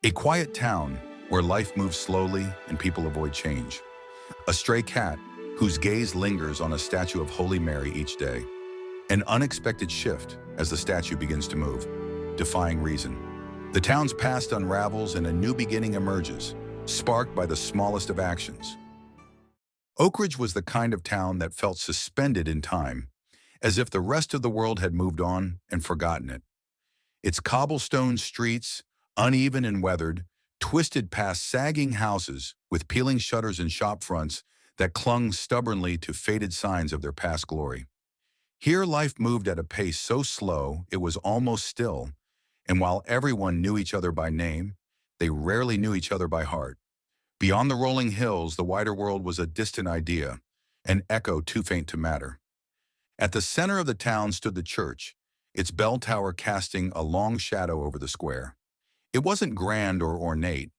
A quiet town where life moves slowly and people avoid change. A stray cat whose gaze lingers on a statue of Holy Mary each day. An unexpected shift as the statue begins to move, defying reason. The town's past unravels and a new beginning emerges, sparked by the smallest of actions. Oakridge was the kind of town that felt suspended in time, as if the rest of the world had moved on and forgotten it. Its cobblestone streets, uneven and weathered, twisted past sagging houses with peeling shutters and shop fronts that clung stubbornly to faded signs of their past glory. Here life moved at a pace so slow it was almost still, and while everyone knew each other by name, they rarely knew each other by heart. Beyond the rolling hills, the wider world was a distant idea, an echo too faint to matter. At the center of the town stood the church, its bell tower casting a long shadow over the square. It wasn't grand or ornate,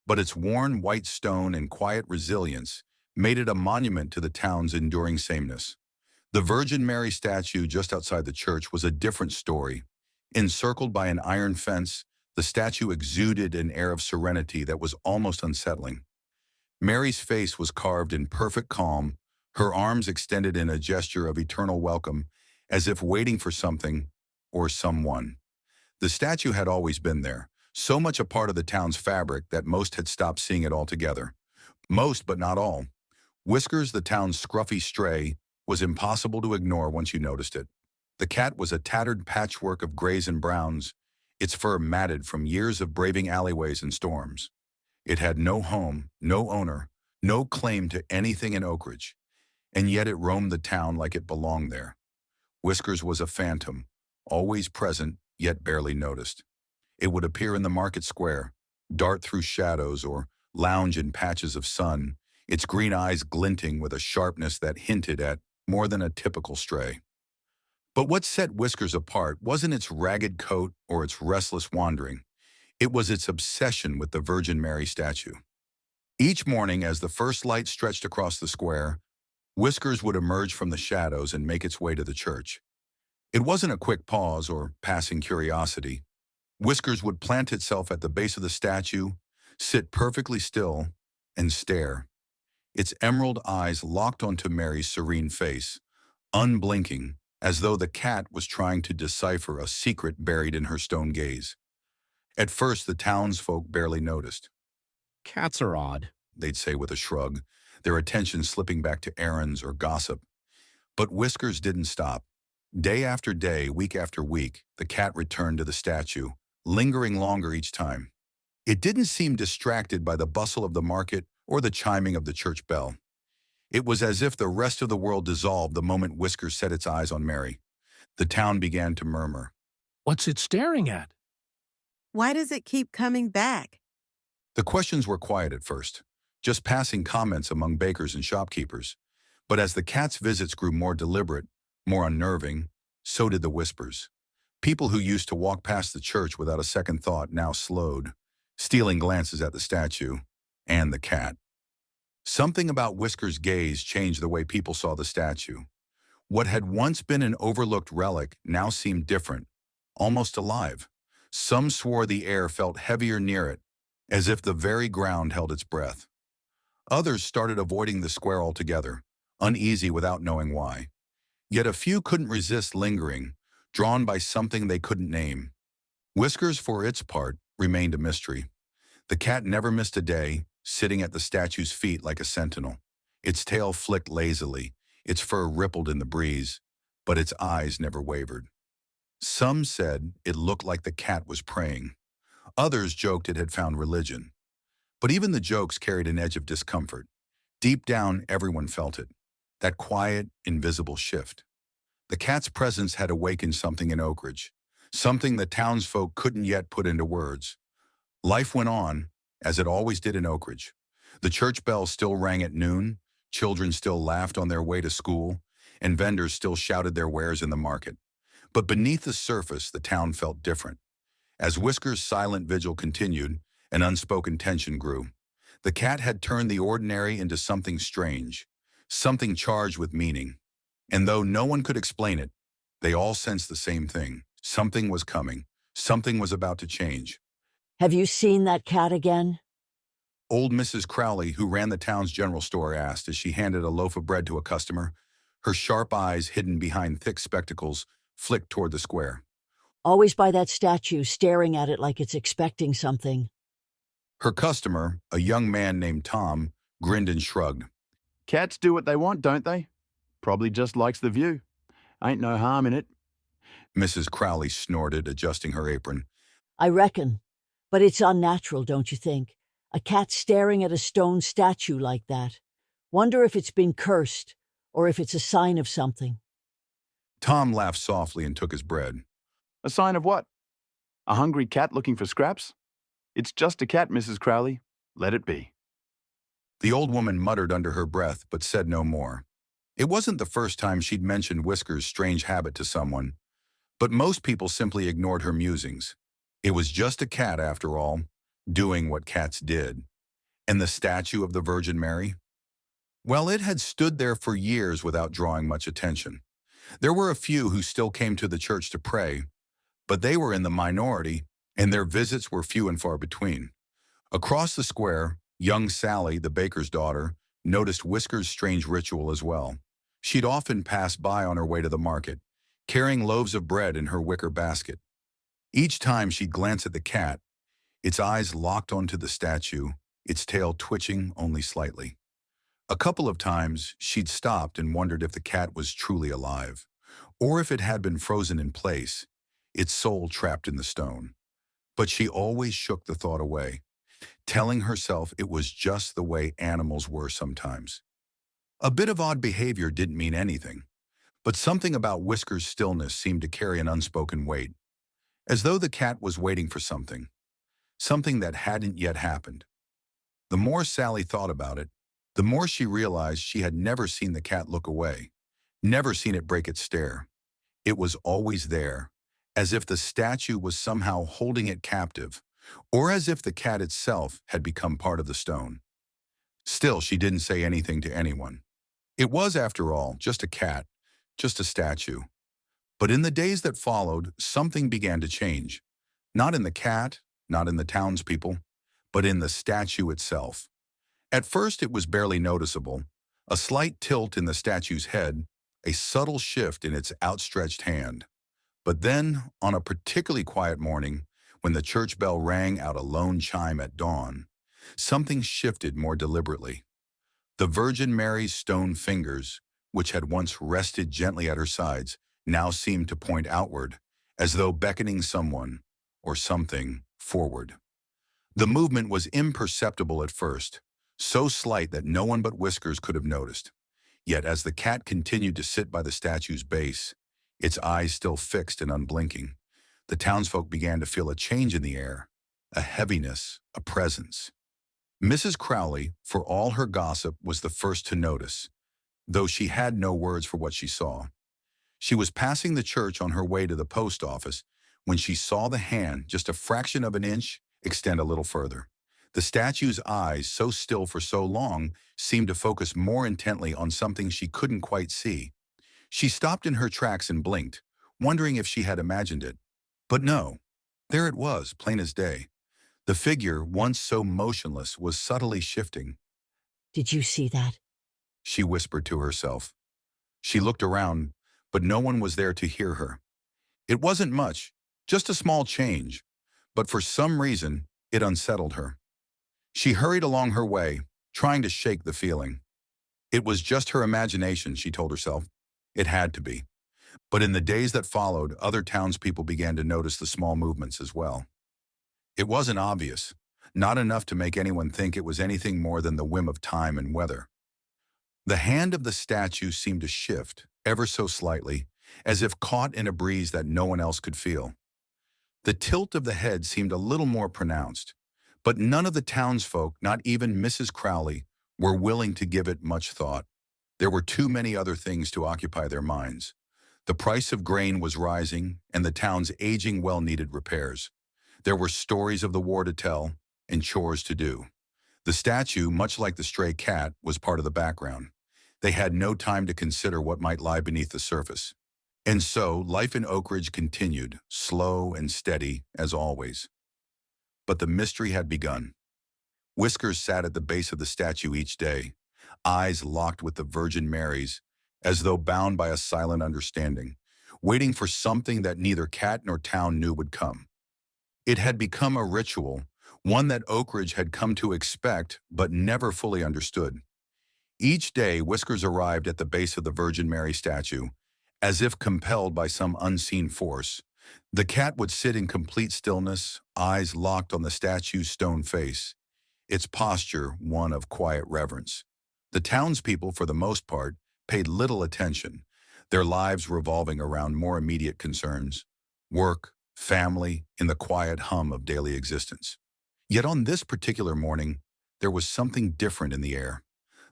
but its worn white stone and quiet resilience made it a monument to the town's enduring sameness. The Virgin Mary statue just outside the church was a different story. Encircled by an iron fence, the statue exuded an air of serenity that was almost unsettling. Mary's face was carved in perfect calm, her arms extended in a gesture of eternal welcome, as if waiting for something or someone. The statue had always been there, so much a part of the town's fabric that most had stopped seeing it altogether. Most, but not all. Whiskers, the town's scruffy stray, was impossible to ignore once you noticed it. The cat was a tattered patchwork of grays and browns, its fur matted from years of braving alleyways and storms. It had no home, no owner, no claim to anything in Oakridge, and yet it roamed the town like it belonged there. Whiskers was a phantom, always present, yet barely noticed. It would appear in the market square, dart through shadows, or lounge in patches of sun, its green eyes glinting with a sharpness that hinted at more than a typical stray. But what set Whiskers apart wasn't its ragged coat or its restless wandering. It was its obsession with the Virgin Mary statue. Each morning, as the first light stretched across the square, Whiskers would emerge from the shadows and make its way to the church. It wasn't a quick pause or passing curiosity. Whiskers would plant itself at the base of the statue, sit perfectly still, and stare. Its emerald eyes locked onto Mary's serene face, unblinking, as though the cat was trying to decipher a secret buried in her stone gaze. At first, the townsfolk barely noticed. Cats are odd. They'd say with a shrug, their attention slipping back to errands or gossip. But Whiskers didn't stop. Day after day, week after week, the cat returned to the statue, lingering longer each time. It didn't seem distracted by the bustle of the market or the chiming of the church bell. It was as if the rest of the world dissolved the moment Whiskers set its eyes on Mary. The town began to murmur. What's it staring at? Why does it keep coming back? The questions were quiet at first, just passing comments among bakers and shopkeepers. But as the cat's visits grew more deliberate, more unnerving, so did the whispers. People who used to walk past the church without a second thought now slowed, stealing glances at the statue and the cat. Something about Whiskers' gaze changed the way people saw the statue. What had once been an overlooked relic now seemed different, almost alive. Some swore the air felt heavier near it, as if the very ground held its breath. Others started avoiding the square altogether, uneasy without knowing why. Yet a few couldn't resist lingering, drawn by something they couldn't name. Whiskers, for its part, remained a mystery. The cat never missed a day, sitting at the statue's feet like a sentinel. Its tail flicked lazily, its fur rippled in the breeze, but its eyes never wavered. Some said it looked like the cat was praying. Others joked it had found religion. But even the jokes carried an edge of discomfort. Deep down, everyone felt it, that quiet, invisible shift. The cat's presence had awakened something in Oakridge, something the townsfolk couldn't yet put into words. Life went on, as it always did in Oakridge. The church bells still rang at noon, children still laughed on their way to school, and vendors still shouted their wares in the market. But beneath the surface, the town felt different. As Whiskers' silent vigil continued, an unspoken tension grew. The cat had turned the ordinary into something strange, something charged with meaning. And though no one could explain it, they all sensed the same thing. Something was coming. Something was about to change. Have you seen that cat again? Old Mrs. Crowley, who ran the town's general store, asked as she handed a loaf of bread to a customer. Her sharp eyes, hidden behind thick spectacles, flicked toward the square. Always by that statue, staring at it like it's expecting something. Her customer, a young man named Tom, grinned and shrugged. Cats do what they want, don't they? Probably just likes the view. Ain't no harm in it. Mrs. Crowley snorted, adjusting her apron. I reckon. But it's unnatural, don't you think? A cat staring at a stone statue like that. Wonder if it's been cursed, or if it's a sign of something. Tom laughed softly and took his bread. A sign of what? A hungry cat looking for scraps? It's just a cat, Mrs. Crowley. Let it be. The old woman muttered under her breath, but said no more. It wasn't the first time she'd mentioned Whisker's strange habit to someone, but most people simply ignored her musings. It was just a cat, after all, doing what cats did. And the statue of the Virgin Mary? Well, it had stood there for years without drawing much attention. There were a few who still came to the church to pray, but they were in the minority, and their visits were few and far between. Across the square, young Sally, the baker's daughter, noticed Whisker's strange ritual as well. She'd often pass by on her way to the market, carrying loaves of bread in her wicker basket. Each time she'd glance at the cat, its eyes locked onto the statue, its tail twitching only slightly. A couple of times, she'd stopped and wondered if the cat was truly alive, or if it had been frozen in place, its soul trapped in the stone. But she always shook the thought away, telling herself it was just the way animals were sometimes. A bit of odd behavior didn't mean anything, but something about Whisker's stillness seemed to carry an unspoken weight, as though the cat was waiting for something that hadn't yet happened. The more Sally thought about it, the more she realized she had never seen the cat look away, never seen it break its stare. It was always there, as if the statue was somehow holding it captive, or as if the cat itself had become part of the stone. Still, she didn't say anything to anyone. It was, after all, just a cat, just a statue. But in the days that followed, something began to change. Not in the cat, not in the townspeople, but in the statue itself. At first, it was barely noticeable. A slight tilt in the statue's head, a subtle shift in its outstretched hand. But then, on a particularly quiet morning, when the church bell rang out a lone chime at dawn, something shifted more deliberately. The Virgin Mary's stone fingers, which had once rested gently at her sides, now seemed to point outward, as though beckoning someone, or something, forward. The movement was imperceptible at first, so slight that no one but Whiskers could have noticed. Yet as the cat continued to sit by the statue's base, its eyes still fixed and unblinking, the townsfolk began to feel a change in the air, a heaviness, a presence. Mrs. Crowley, for all her gossip, was the first to notice, though she had no words for what she saw. She was passing the church on her way to the post office when she saw the hand, just a fraction of an inch, extend a little further. The statue's eyes, so still for so long, seemed to focus more intently on something she couldn't quite see. She stopped in her tracks and blinked, wondering if she had imagined it. But no, there it was, plain as day. The figure, once so motionless, was subtly shifting. Did you see that? She whispered to herself. She looked around, but no one was there to hear her. It wasn't much, just a small change, but for some reason, it unsettled her. She hurried along her way, trying to shake the feeling. It was just her imagination, she told herself. It had to be. But in the days that followed, other townspeople began to notice the small movements as well. It wasn't obvious, not enough to make anyone think it was anything more than the whim of time and weather. The hand of the statue seemed to shift, ever so slightly, as if caught in a breeze that no one else could feel. The tilt of the head seemed a little more pronounced, but none of the townsfolk, not even Mrs. Crowley, were willing to give it much thought. There were too many other things to occupy their minds. The price of grain was rising, and the town's aging well-needed repairs. There were stories of the war to tell, and chores to do. The statue, much like the stray cat, was part of the background. They had no time to consider what might lie beneath the surface. And so, life in Oakridge continued, slow and steady, as always. But the mystery had begun. Whiskers sat at the base of the statue each day, eyes locked with the Virgin Mary's, as though bound by a silent understanding, waiting for something that neither cat nor town knew would come. It had become a ritual, one that Oakridge had come to expect but never fully understood. Each day, Whiskers arrived at the base of the Virgin Mary statue, as if compelled by some unseen force. The cat would sit in complete stillness, eyes locked on the statue's stone face, its posture one of quiet reverence. The townspeople, for the most part, paid little attention, their lives revolving around more immediate concerns: work, family, and the quiet hum of daily existence. Yet on this particular morning, there was something different in the air.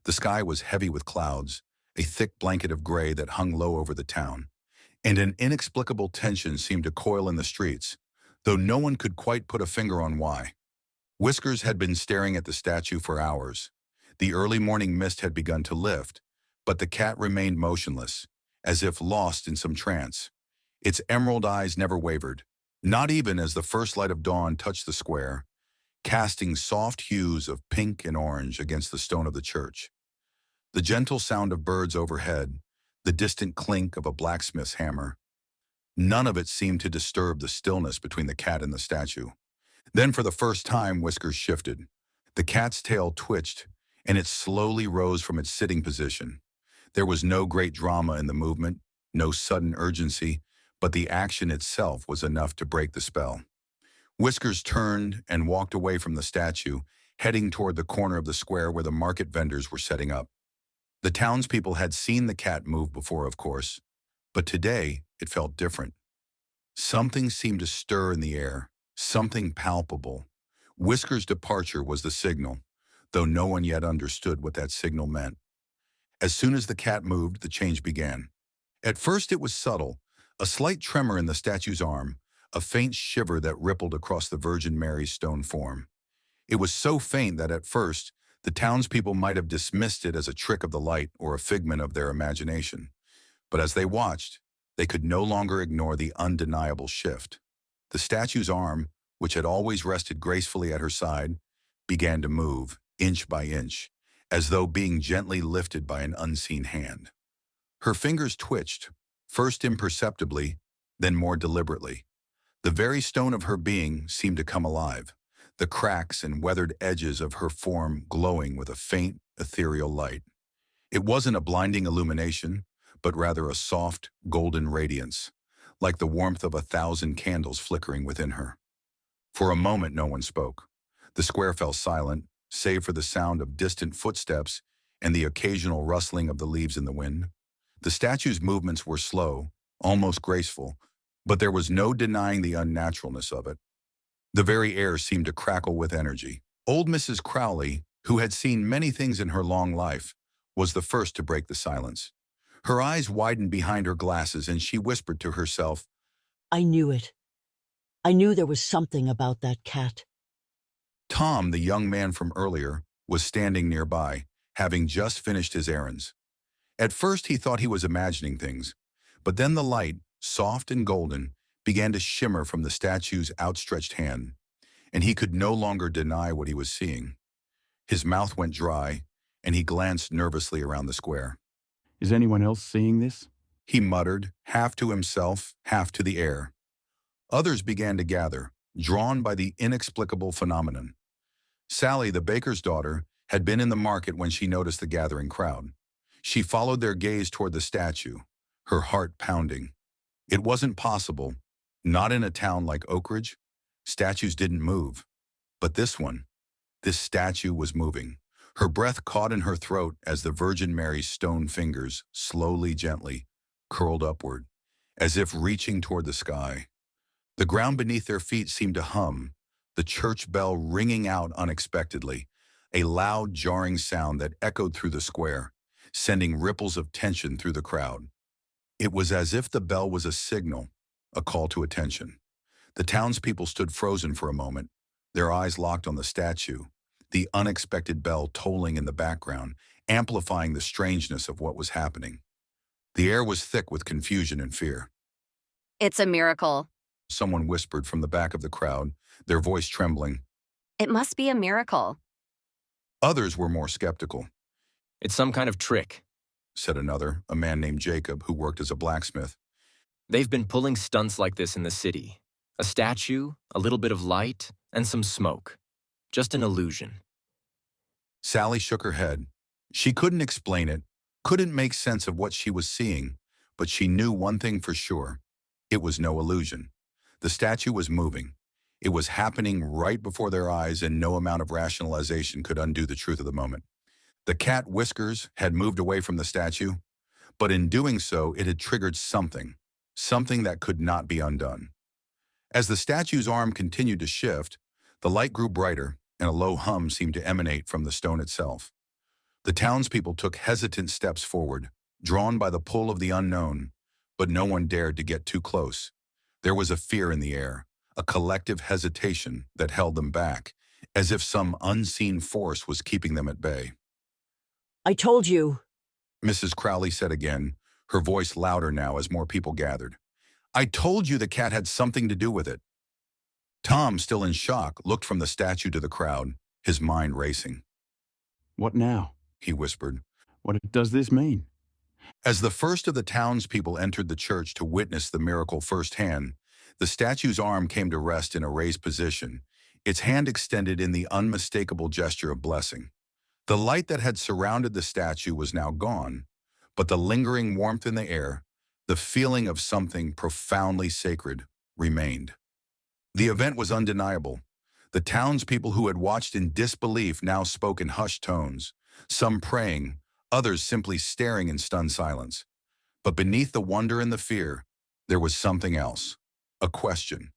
The sky was heavy with clouds, a thick blanket of gray that hung low over the town, and an inexplicable tension seemed to coil in the streets, though no one could quite put a finger on why. Whiskers had been staring at the statue for hours. The early morning mist had begun to lift, but the cat remained motionless, as if lost in some trance. Its emerald eyes never wavered, not even as the first light of dawn touched the square, casting soft hues of pink and orange against the stone of the church. The gentle sound of birds overhead, the distant clink of a blacksmith's hammer, none of it seemed to disturb the stillness between the cat and the statue. Then for the first time, Whiskers shifted. The cat's tail twitched, and it slowly rose from its sitting position. There was no great drama in the movement, no sudden urgency, but the action itself was enough to break the spell. Whiskers turned and walked away from the statue, heading toward the corner of the square where the market vendors were setting up. The townspeople had seen the cat move before, of course, but today it felt different. Something seemed to stir in the air, something palpable. Whiskers' departure was the signal, though no one yet understood what that signal meant. As soon as the cat moved, the change began. At first it was subtle, a slight tremor in the statue's arm, a faint shiver that rippled across the Virgin Mary's stone form. It was so faint that at first, the townspeople might have dismissed it as a trick of the light or a figment of their imagination. But as they watched, they could no longer ignore the undeniable shift. The statue's arm, which had always rested gracefully at her side, began to move, inch by inch, as though being gently lifted by an unseen hand. Her fingers twitched, first imperceptibly, then more deliberately. The very stone of her being seemed to come alive, the cracks and weathered edges of her form glowing with a faint, ethereal light. It wasn't a blinding illumination, but rather a soft, golden radiance, like the warmth of 1,000 candles flickering within her. For a moment no one spoke. The square fell silent, save for the sound of distant footsteps and the occasional rustling of the leaves in the wind. The statue's movements were slow, almost graceful, but there was no denying the unnaturalness of it. The very air seemed to crackle with energy. Old Mrs. Crowley, who had seen many things in her long life, was the first to break the silence. Her eyes widened behind her glasses and she whispered to herself, I knew it. I knew there was something about that cat. Tom, the young man from earlier, was standing nearby, having just finished his errands. At first he thought he was imagining things, but then the light, soft and golden, began to shimmer from the statue's outstretched hand, and he could no longer deny what he was seeing. His mouth went dry, and he glanced nervously around the square. Is anyone else seeing this? He muttered, half to himself, half to the air. Others began to gather, drawn by the inexplicable phenomenon. Sally, the baker's daughter, had been in the market when she noticed the gathering crowd. She followed their gaze toward the statue, her heart pounding. It wasn't possible, not in a town like Oakridge. Statues didn't move. But this one, this statue was moving. Her breath caught in her throat as the Virgin Mary's stone fingers, slowly, gently, curled upward, as if reaching toward the sky. The ground beneath their feet seemed to hum, the church bell ringing out unexpectedly, a loud, jarring sound that echoed through the square, sending ripples of tension through the crowd. It was as if the bell was a signal, a call to attention. The townspeople stood frozen for a moment, their eyes locked on the statue, the unexpected bell tolling in the background, amplifying the strangeness of what was happening. The air was thick with confusion and fear. It's a miracle. Someone whispered from the back of the crowd, their voice trembling. It must be a miracle. Others were more skeptical, It's some kind of trick. said another, a man named Jacob, who worked as a blacksmith. They've been pulling stunts like this in the city. A statue, a little bit of light, and some smoke. Just an illusion. Sally shook her head. She couldn't explain it, couldn't make sense of what she was seeing, but she knew one thing for sure. It was no illusion. The statue was moving. It was happening right before their eyes, and no amount of rationalization could undo the truth of the moment. The cat Whiskers had moved away from the statue, but in doing so, it had triggered something that could not be undone. As the statue's arm continued to shift, the light grew brighter, and a low hum seemed to emanate from the stone itself. The townspeople took hesitant steps forward, drawn by the pull of the unknown, but no one dared to get too close. There was a fear in the air, a collective hesitation that held them back, as if some unseen force was keeping them at bay. I told you. Mrs. Crowley said again, her voice louder now as more people gathered. I told you the cat had something to do with it. Tom, still in shock, looked from the statue to the crowd, his mind racing. What now? He whispered. What does this mean? As the first of the townspeople entered the church to witness the miracle firsthand, the statue's arm came to rest in a raised position, its hand extended in the unmistakable gesture of blessing. The light that had surrounded the statue was now gone, but the lingering warmth in the air, the feeling of something profoundly sacred, remained. The event was undeniable. The townspeople who had watched in disbelief now spoke in hushed tones, some praying, others simply staring in stunned silence. But beneath the wonder and the fear, there was something else, a question.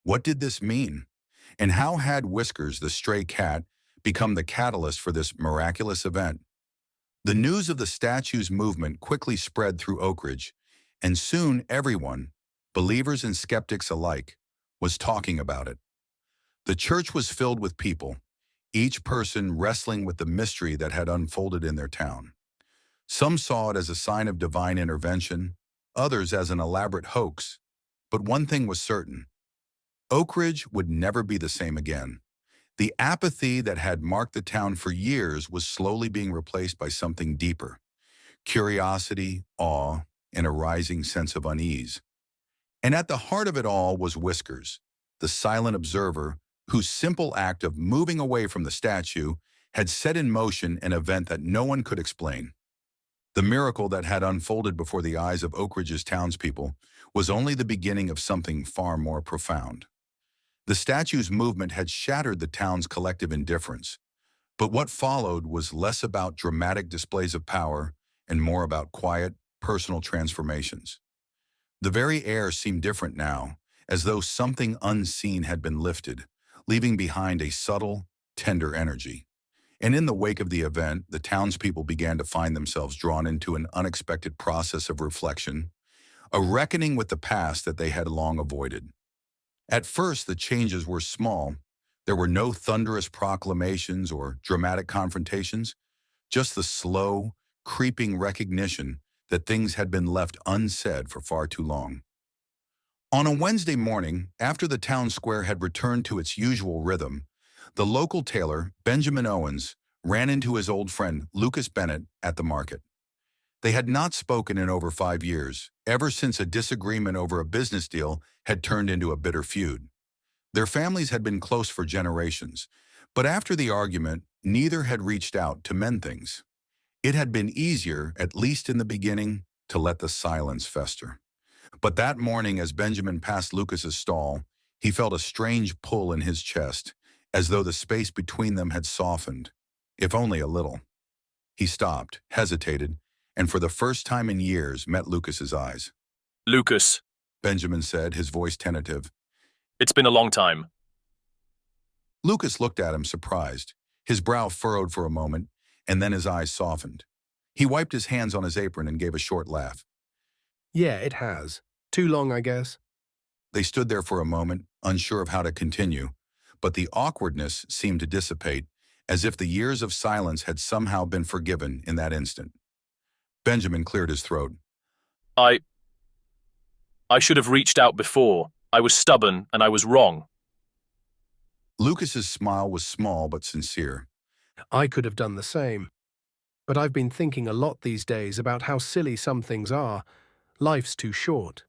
What did this mean? And how had Whiskers, the stray cat, become the catalyst for this miraculous event? The news of the statue's movement quickly spread through Oakridge, and soon everyone, believers and skeptics alike, was talking about it. The church was filled with people, each person wrestling with the mystery that had unfolded in their town. Some saw it as a sign of divine intervention, others as an elaborate hoax. But one thing was certain: Oakridge would never be the same again. The apathy that had marked the town for years was slowly being replaced by something deeper: curiosity, awe, and a rising sense of unease. And at the heart of it all was Whiskers, the silent observer whose simple act of moving away from the statue had set in motion an event that no one could explain. The miracle that had unfolded before the eyes of Oakridge's townspeople was only the beginning of something far more profound. The statue's movement had shattered the town's collective indifference, but what followed was less about dramatic displays of power and more about quiet, personal transformations. The very air seemed different now, as though something unseen had been lifted, leaving behind a subtle, tender energy. And in the wake of the event, the townspeople began to find themselves drawn into an unexpected process of reflection, a reckoning with the past that they had long avoided. At first, the changes were small. There were no thunderous proclamations or dramatic confrontations, just the slow, creeping recognition that things had been left unsaid for far too long. On a Wednesday morning, after the town square had returned to its usual rhythm, the local tailor, Benjamin Owens, ran into his old friend, Lucas Bennett, at the market. They had not spoken in over 5 years, ever since a disagreement over a business deal had turned into a bitter feud. Their families had been close for generations, but after the argument, neither had reached out to mend things. It had been easier, at least in the beginning, to let the silence fester. But that morning, as Benjamin passed Lucas's stall, he felt a strange pull in his chest, as though the space between them had softened, if only a little. He stopped, hesitated, and for the first time in years met Lucas's eyes. Lucas, Benjamin said, his voice tentative. it's been a long time. Lucas looked at him, surprised. His brow furrowed for a moment, and then his eyes softened. He wiped his hands on his apron and gave a short laugh. Yeah, it has. Too long, I guess. They stood there for a moment, unsure of how to continue, but the awkwardness seemed to dissipate, as if the years of silence had somehow been forgiven in that instant. Benjamin cleared his throat. I should have reached out before. I was stubborn and I was wrong. Lucas's smile was small but sincere. I could have done the same. But I've been thinking a lot these days about how silly some things are. Life's too short.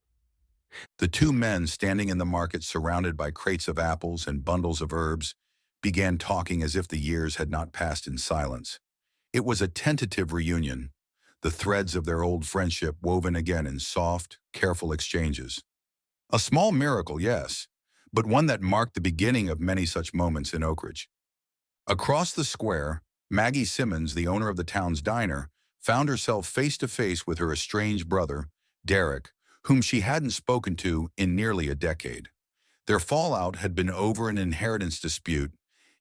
The two men standing in the market surrounded by crates of apples and bundles of herbs began talking as if the years had not passed in silence. It was a tentative reunion, the threads of their old friendship woven again in soft, careful exchanges. A small miracle, yes, but one that marked the beginning of many such moments in Oakridge. Across the square, Maggie Simmons, the owner of the town's diner, found herself face to face with her estranged brother, Derek, whom she hadn't spoken to in nearly a decade. Their fallout had been over an inheritance dispute,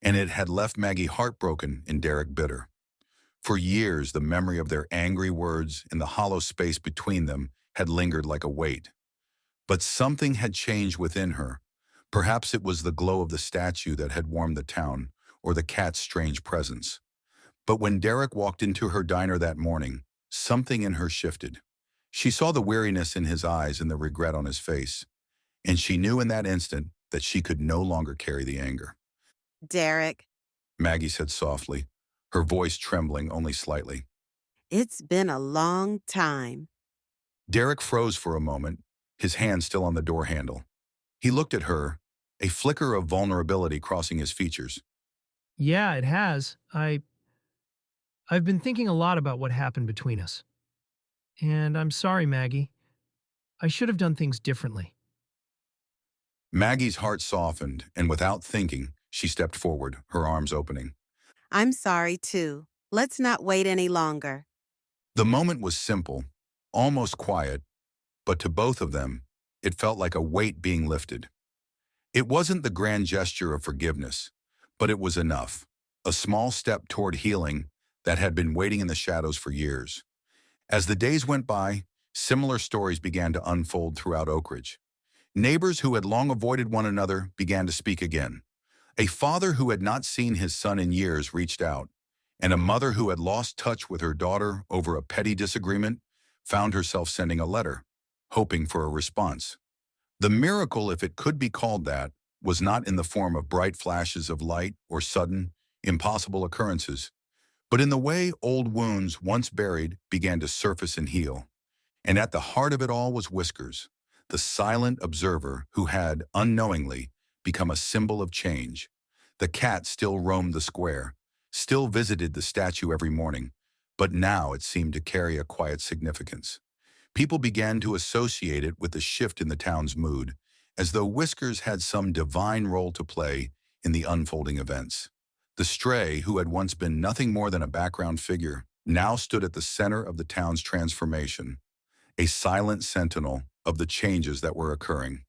and it had left Maggie heartbroken and Derek bitter. For years, the memory of their angry words in the hollow space between them had lingered like a weight. But something had changed within her. Perhaps it was the glow of the statue that had warmed the town, or the cat's strange presence. But when Derek walked into her diner that morning, something in her shifted. She saw the weariness in his eyes and the regret on his face, and she knew in that instant that she could no longer carry the anger. Derek, Maggie said softly, her voice trembling only slightly. it's been a long time. Derek froze for a moment, his hand still on the door handle. He looked at her, a flicker of vulnerability crossing his features. Yeah, it has. I've been thinking a lot about what happened between us. And I'm sorry, Maggie. I should have done things differently. Maggie's heart softened, and without thinking, she stepped forward, her arms opening. I'm sorry, too. Let's not wait any longer. The moment was simple, almost quiet, but to both of them, it felt like a weight being lifted. It wasn't the grand gesture of forgiveness, but it was enough, a small step toward healing that had been waiting in the shadows for years. As the days went by, similar stories began to unfold throughout Oakridge. Neighbors who had long avoided one another began to speak again. A father who had not seen his son in years reached out, and a mother who had lost touch with her daughter over a petty disagreement found herself sending a letter, hoping for a response. The miracle, if it could be called that, was not in the form of bright flashes of light or sudden, impossible occurrences, but in the way old wounds once buried began to surface and heal. And at the heart of it all was Whiskers, the silent observer who had, unknowingly, become a symbol of change. The cat still roamed the square, still visited the statue every morning, but now it seemed to carry a quiet significance. People began to associate it with the shift in the town's mood, as though Whiskers had some divine role to play in the unfolding events. The stray, who had once been nothing more than a background figure, now stood at the center of the town's transformation, a silent sentinel of the changes that were occurring.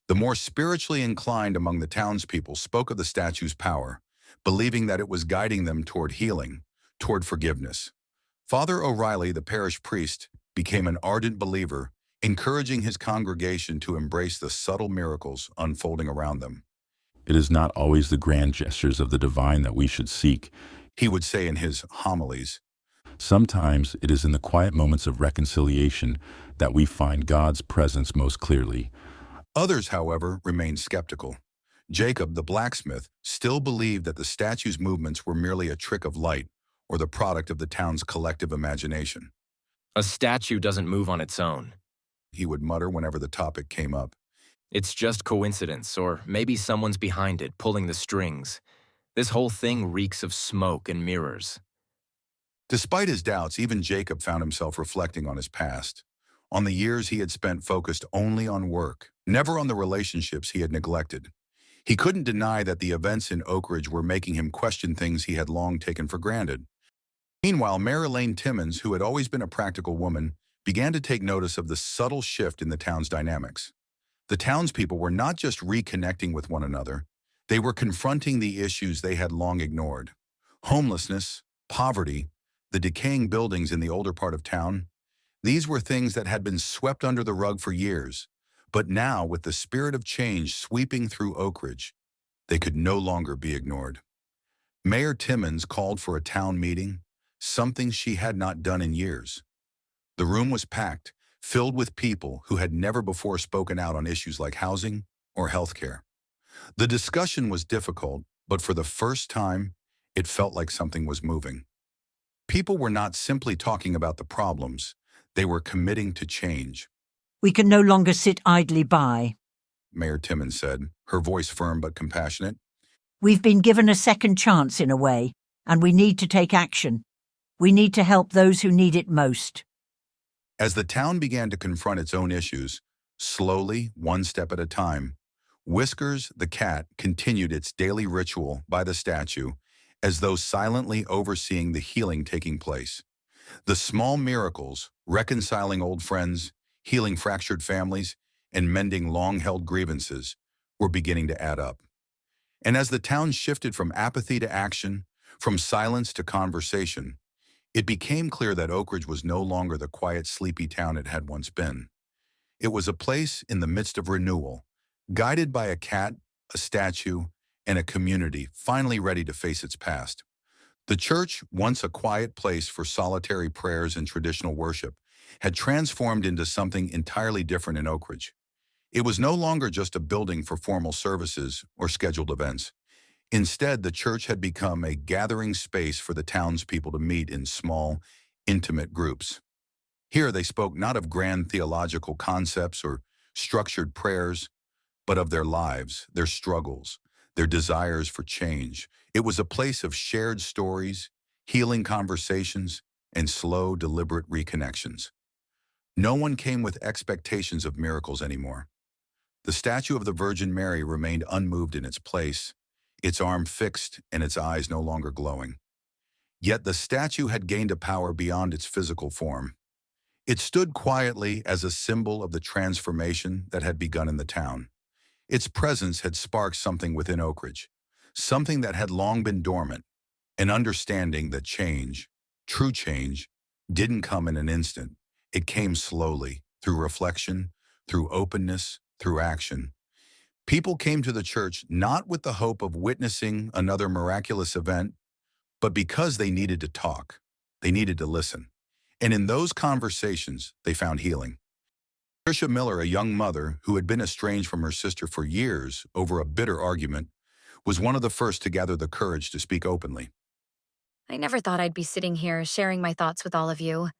The more spiritually inclined among the townspeople spoke of the statue's power, believing that it was guiding them toward healing, toward forgiveness. Father O'Reilly, the parish priest, became an ardent believer, encouraging his congregation to embrace the subtle miracles unfolding around them. It is not always the grand gestures of the divine that we should seek, He would say in his homilies. Sometimes it is in the quiet moments of reconciliation that we find God's presence most clearly. Others, however, remained skeptical. Jacob, the blacksmith, still believed that the statue's movements were merely a trick of light or the product of the town's collective imagination. A statue doesn't move on its own. He would mutter whenever the topic came up. It's just coincidence, or maybe someone's behind it, pulling the strings. This whole thing reeks of smoke and mirrors. Despite his doubts, even Jacob found himself reflecting on his past, on the years he had spent focused only on work, never on the relationships he had neglected. He couldn't deny that the events in Oakridge were making him question things he had long taken for granted. Meanwhile, Mayor Elaine Timmons, who had always been a practical woman, began to take notice of the subtle shift in the town's dynamics. The townspeople were not just reconnecting with one another, they were confronting the issues they had long ignored. Homelessness, poverty, the decaying buildings in the older part of town, these were things that had been swept under the rug for years, but now, with the spirit of change sweeping through Oakridge, they could no longer be ignored. Mayor Timmons called for a town meeting, something she had not done in years. The room was packed, filled with people who had never before spoken out on issues like housing or healthcare. The discussion was difficult, but for the first time, it felt like something was moving. People were not simply talking about the problems, they were committing to change. We can no longer sit idly by. Mayor Timmons said, her voice firm but compassionate. We've been given a second chance in a way, and we need to take action. We need to help those who need it most. As the town began to confront its own issues, slowly, one step at a time, Whiskers, the cat, continued its daily ritual by the statue, as though silently overseeing the healing taking place. The small miracles, reconciling old friends, healing fractured families, and mending long-held grievances, were beginning to add up. And as the town shifted from apathy to action, from silence to conversation, it became clear that Oakridge was no longer the quiet, sleepy town it had once been. It was a place in the midst of renewal, guided by a cat, a statue, and a community finally ready to face its past. The church, once a quiet place for solitary prayers and traditional worship, had transformed into something entirely different in Oakridge. It was no longer just a building for formal services or scheduled events. Instead, the church had become a gathering space for the townspeople to meet in small, intimate groups. Here they spoke not of grand theological concepts or structured prayers, but of their lives, their struggles, their desires for change. It was a place of shared stories, healing conversations, and slow, deliberate reconnections. No one came with expectations of miracles anymore. The statue of the Virgin Mary remained unmoved in its place, its arm fixed and its eyes no longer glowing. Yet the statue had gained a power beyond its physical form. It stood quietly as a symbol of the transformation that had begun in the town. Its presence had sparked something within Oakridge, something that had long been dormant, an understanding that change, true change, didn't come in an instant. It came slowly, through reflection, through openness, through action. People came to the church not with the hope of witnessing another miraculous event, but because they needed to talk, they needed to listen. And in those conversations, they found healing. Tricia Miller, a young mother who had been estranged from her sister for years over a bitter argument, was one of the first to gather the courage to speak openly. I never thought I'd be sitting here sharing my thoughts with all of you.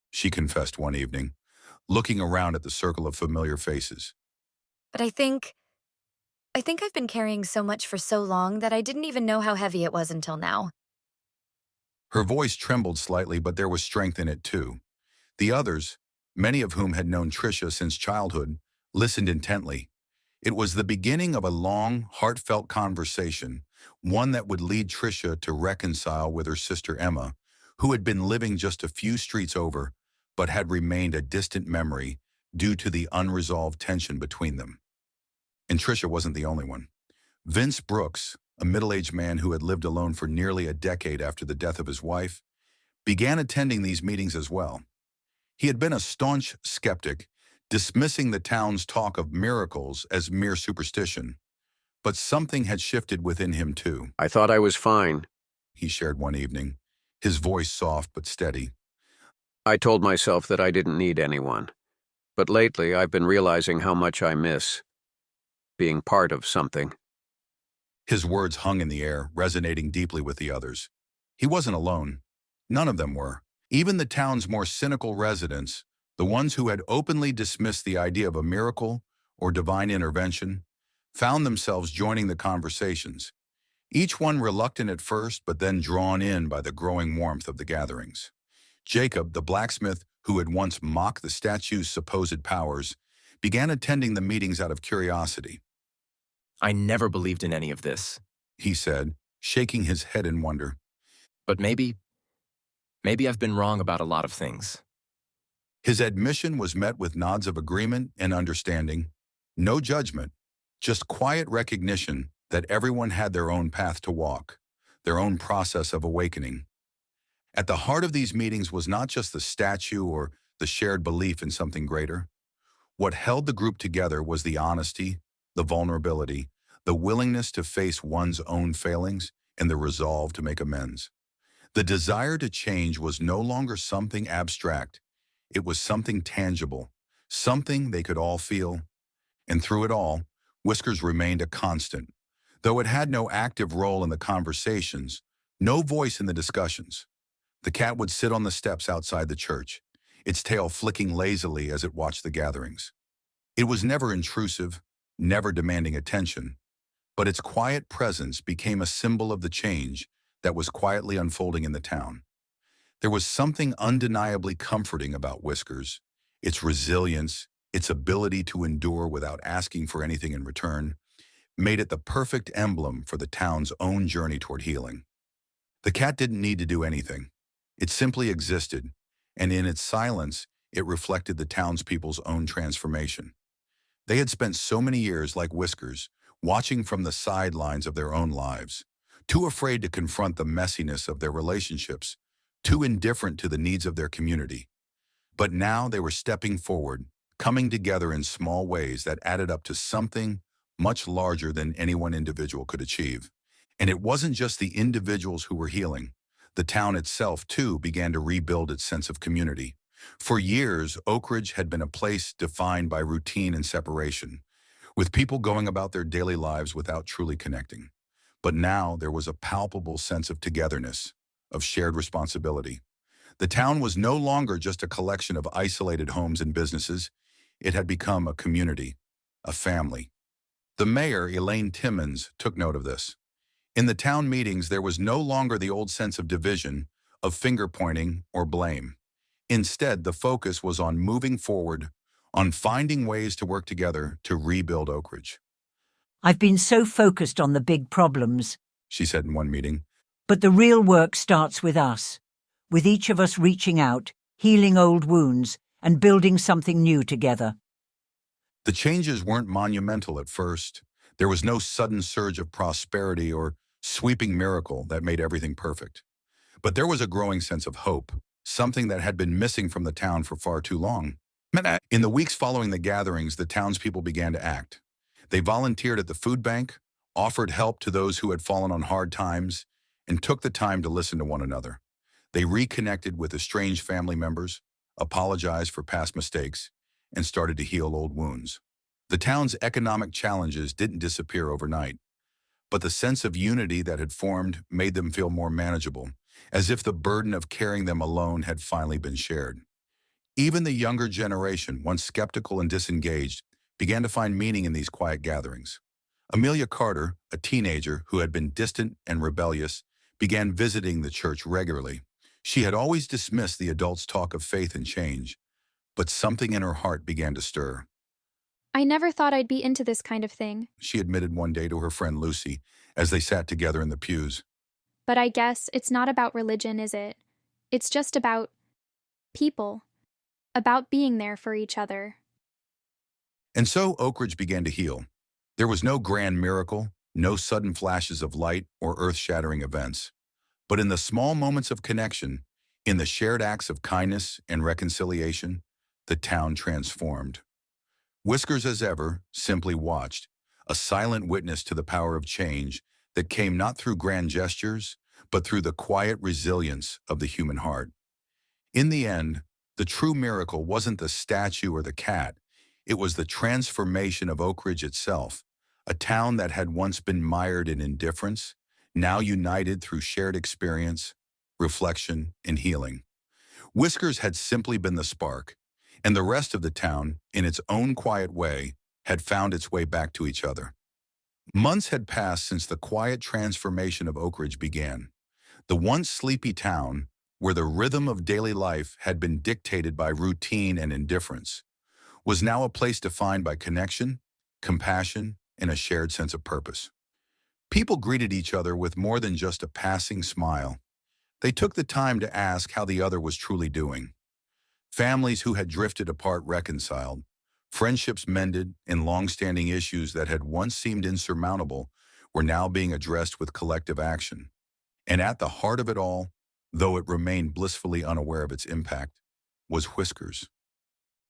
She confessed one evening, looking around at the circle of familiar faces. But I think I've been carrying so much for so long that I didn't even know how heavy it was until now. Her voice trembled slightly, but there was strength in it too. The others, many of whom had known Tricia since childhood, listened intently. It was the beginning of a long, heartfelt conversation, one that would lead Tricia to reconcile with her sister Emma, who had been living just a few streets over, but had remained a distant memory due to the unresolved tension between them. And Tricia wasn't the only one. Vince Brooks, a middle-aged man who had lived alone for nearly a decade after the death of his wife, began attending these meetings as well. He had been a staunch skeptic, dismissing the town's talk of miracles as mere superstition. But something had shifted within him too. I thought I was fine. He shared one evening, his voice soft but steady. I told myself that I didn't need anyone. But lately I've been realizing how much I miss being part of something. His words hung in the air, resonating deeply with the others. He wasn't alone. None of them were. Even the town's more cynical residents, the ones who had openly dismissed the idea of a miracle or divine intervention, found themselves joining the conversations, each one reluctant at first but then drawn in by the growing warmth of the gatherings. Jacob, the blacksmith who had once mocked the statue's supposed powers, began attending the meetings out of curiosity. I never believed in any of this. He said, shaking his head in wonder. But maybe I've been wrong about a lot of things. His admission was met with nods of agreement and understanding. No judgment, just quiet recognition that everyone had their own path to walk, their own process of awakening. At the heart of these meetings was not just the statue or the shared belief in something greater. What held the group together was the honesty, the vulnerability, the willingness to face one's own failings, and the resolve to make amends. The desire to change was no longer something abstract. It was something tangible, something they could all feel. And through it all, Whiskers remained a constant. Though it had no active role in the conversations, no voice in the discussions. The cat would sit on the steps outside the church, its tail flicking lazily as it watched the gatherings. It was never intrusive, never demanding attention, but its quiet presence became a symbol of the change that was quietly unfolding in the town. There was something undeniably comforting about Whiskers, its resilience, its ability to endure without asking for anything in return, made it the perfect emblem for the town's own journey toward healing. The cat didn't need to do anything. It simply existed, and in its silence, it reflected the townspeople's own transformation. They had spent so many years, like Whiskers, watching from the sidelines of their own lives, too afraid to confront the messiness of their relationships, too indifferent to the needs of their community. But now they were stepping forward, coming together in small ways that added up to something much larger than any one individual could achieve. And it wasn't just the individuals who were healing. The town itself, too, began to rebuild its sense of community. For years, Oakridge had been a place defined by routine and separation, with people going about their daily lives without truly connecting. But now there was a palpable sense of togetherness, of shared responsibility. The town was no longer just a collection of isolated homes and businesses. It had become a community, a family. The mayor, Elaine Timmons, took note of this. In the town meetings, there was no longer the old sense of division, of finger-pointing or blame. Instead, the focus was on moving forward, on finding ways to work together to rebuild Oakridge. I've been so focused on the big problems, she said in one meeting. But the real work starts with us, with each of us reaching out, healing old wounds, and building something new together. The changes weren't monumental at first. There was no sudden surge of prosperity or sweeping miracle that made everything perfect. But there was a growing sense of hope, something that had been missing from the town for far too long. In the weeks following the gatherings, the townspeople began to act. They volunteered at the food bank, offered help to those who had fallen on hard times, and took the time to listen to one another. They reconnected with estranged family members, apologized for past mistakes, and started to heal old wounds. The town's economic challenges didn't disappear overnight, but the sense of unity that had formed made them feel more manageable, as if the burden of carrying them alone had finally been shared. Even the younger generation, once skeptical and disengaged, began to find meaning in these quiet gatherings. Amelia Carter, a teenager who had been distant and rebellious, began visiting the church regularly. She had always dismissed the adults' talk of faith and change, but something in her heart began to stir. I never thought I'd be into this kind of thing, She admitted one day to her friend Lucy as they sat together in the pews. but I guess it's not about religion, is it? It's just about people, about being there for each other. And so Oakridge began to heal. There was no grand miracle, no sudden flashes of light or earth-shattering events. But in the small moments of connection, in the shared acts of kindness and reconciliation, the town transformed. Whiskers, as ever, simply watched, a silent witness to the power of change that came not through grand gestures, but through the quiet resilience of the human heart. In the end, the true miracle wasn't the statue or the cat. It was the transformation of Oakridge itself, a town that had once been mired in indifference, now united through shared experience, reflection, and healing. Whiskers had simply been the spark, and the rest of the town, in its own quiet way, had found its way back to each other. Months had passed since the quiet transformation of Oakridge began. The once sleepy town, where the rhythm of daily life had been dictated by routine and indifference, was now a place defined by connection, compassion, and a shared sense of purpose. People greeted each other with more than just a passing smile. They took the time to ask how the other was truly doing. Families who had drifted apart reconciled, friendships mended, and long-standing issues that had once seemed insurmountable were now being addressed with collective action. And at the heart of it all, though it remained blissfully unaware of its impact, was Whiskers.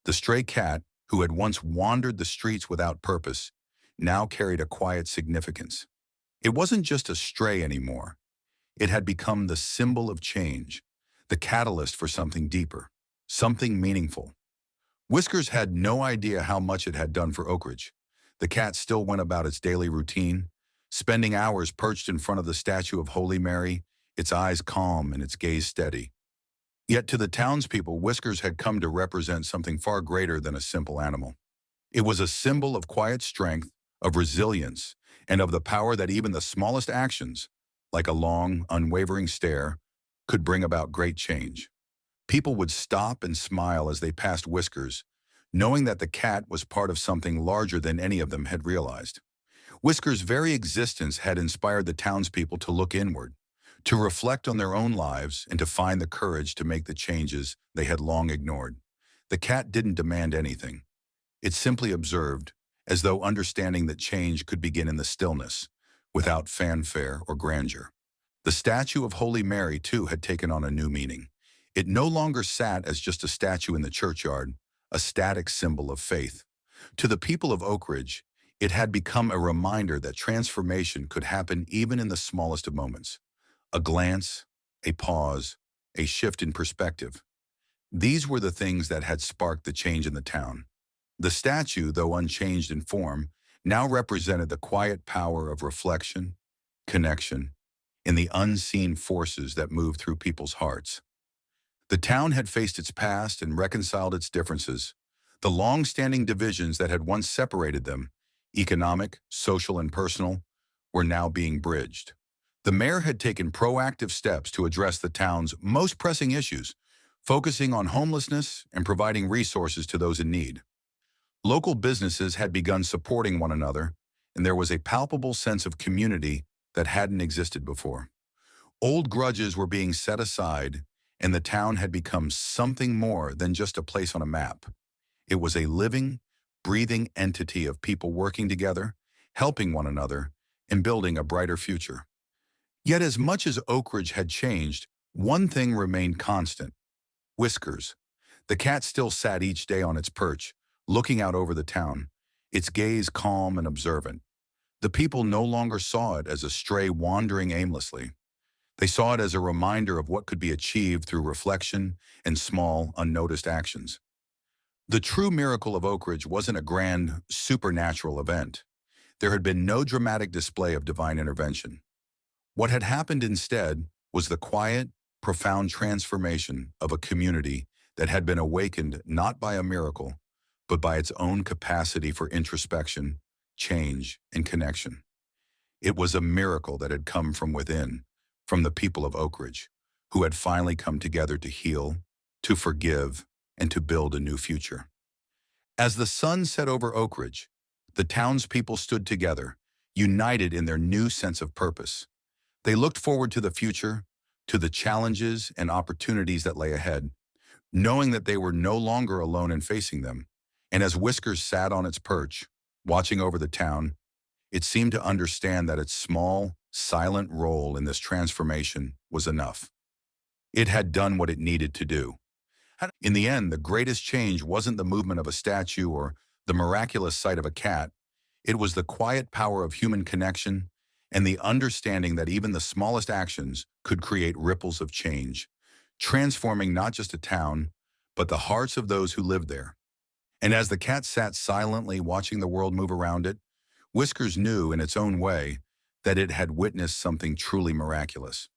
The stray cat, who had once wandered the streets without purpose, now carried a quiet significance. It wasn't just a stray anymore. It had become the symbol of change, the catalyst for something deeper, something meaningful. Whiskers had no idea how much it had done for Oakridge. The cat still went about its daily routine, spending hours perched in front of the statue of Holy Mary, its eyes calm and its gaze steady. Yet to the townspeople, Whiskers had come to represent something far greater than a simple animal. It was a symbol of quiet strength, of resilience, and of the power that even the smallest actions, like a long, unwavering stare, could bring about great change. People would stop and smile as they passed Whiskers, knowing that the cat was part of something larger than any of them had realized. Whiskers' very existence had inspired the townspeople to look inward, to reflect on their own lives, and to find the courage to make the changes they had long ignored. The cat didn't demand anything. It simply observed, as though understanding that change could begin in the stillness, without fanfare or grandeur. The statue of Holy Mary, too, had taken on a new meaning. It no longer sat as just a statue in the churchyard, a static symbol of faith. To the people of Oakridge, it had become a reminder that transformation could happen even in the smallest of moments. A glance, a pause, a shift in perspective. These were the things that had sparked the change in the town. The statue, though unchanged in form, now represented the quiet power of reflection, connection, and the unseen forces that move through people's hearts. The town had faced its past and reconciled its differences. The long-standing divisions that had once separated them, economic, social, and personal, were now being bridged. The mayor had taken proactive steps to address the town's most pressing issues, focusing on homelessness and providing resources to those in need. Local businesses had begun supporting one another, and there was a palpable sense of community that hadn't existed before. Old grudges were being set aside, and the town had become something more than just a place on a map. It was a living, breathing entity of people working together, helping one another, and building a brighter future. Yet as much as Oakridge had changed, one thing remained constant: Whiskers. The cat still sat each day on its perch, looking out over the town, its gaze calm and observant. The people no longer saw it as a stray wandering aimlessly. They saw it as a reminder of what could be achieved through reflection and small, unnoticed actions. The true miracle of Oakridge wasn't a grand, supernatural event. There had been no dramatic display of divine intervention. What had happened instead was the quiet, profound transformation of a community that had been awakened not by a miracle, but by its own capacity for introspection, change, and connection. It was a miracle that had come from within, from the people of Oakridge, who had finally come together to heal, to forgive, and to build a new future. As the sun set over Oakridge, the townspeople stood together, united in their new sense of purpose. They looked forward to the future, to the challenges and opportunities that lay ahead, knowing that they were no longer alone in facing them. And as Whiskers sat on its perch, watching over the town, it seemed to understand that its small, silent role in this transformation was enough. It had done what it needed to do. In the end, the greatest change wasn't the movement of a statue or the miraculous sight of a cat. It was the quiet power of human connection and the understanding that even the smallest actions could create ripples of change, transforming not just a town, but the hearts of those who lived there. And as the cat sat silently watching the world move around it, Whiskers knew in its own way that it had witnessed something truly miraculous.